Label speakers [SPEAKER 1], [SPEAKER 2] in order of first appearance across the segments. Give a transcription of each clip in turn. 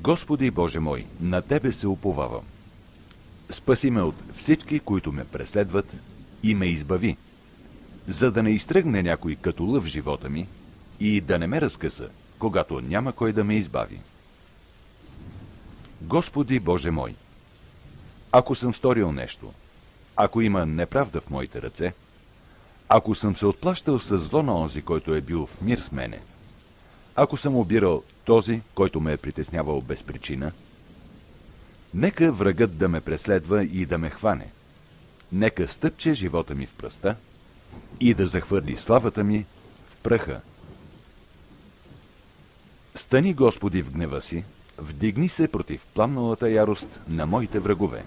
[SPEAKER 1] Господи Боже мой, на Тебе се уповавам. Спаси ме от всички, които ме преследват, и ме избави, за да не изтръгне някой като лъв в живота ми и да не ме разкъса, когато няма кой да ме избави. Господи Боже мой, ако съм сторил нещо, ако има неправда в моите ръце, ако съм се отплащал със зло на онзи, който е бил в мир с мене, ако съм обирал този, който ме е притеснявал без причина, нека врагът да ме преследва и да ме хване. Нека стъпче живота ми в пръста и да захвърли славата ми в праха. Стани, Господи, в гнева си, вдигни се против пламналата ярост на моите врагове.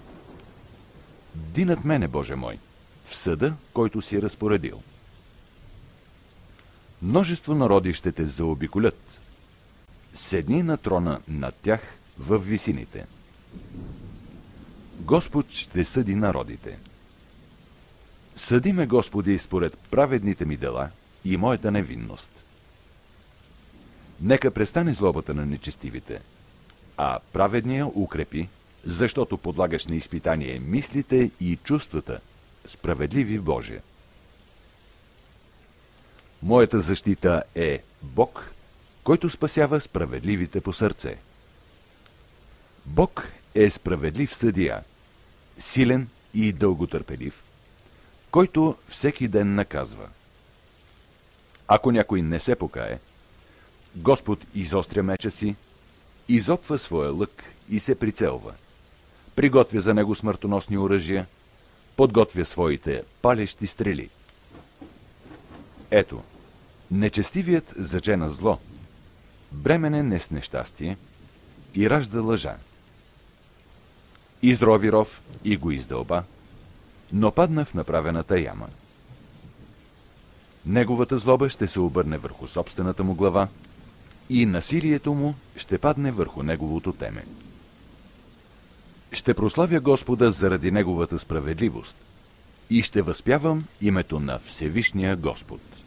[SPEAKER 1] Бди над мене, Боже мой, в съда, който си разпоредил. Множество народи ще те заобиколят. Седни на трона над тях във висините. Господ ще съди народите. Съди ме, Господи, според праведните ми дела и моята невинност. Нека престане злобата на нечестивите, а праведния укрепи, защото подлагаш на изпитание мислите и чувствата, справедливи Боже. Моята защита е Бог, който спасява справедливите по сърце. Бог е справедлив съдия, силен и дълготърпелив, който всеки ден наказва. Ако някой не се покае, Господ изостря меча си, изопва своя лък и се прицелва. Приготвя за него смъртоносни оръжия, подготвя своите палещи стрели. Ето, нечестивият зачена зло, бременен е с нещастие и ражда лъжа. Изрови ров и го издълба, но падна в направената яма. Неговата злоба ще се обърне върху собствената му глава и насилието му ще падне върху неговото теме. Ще прославя Господа заради неговата справедливост и ще възпявам името на Всевишния Господ.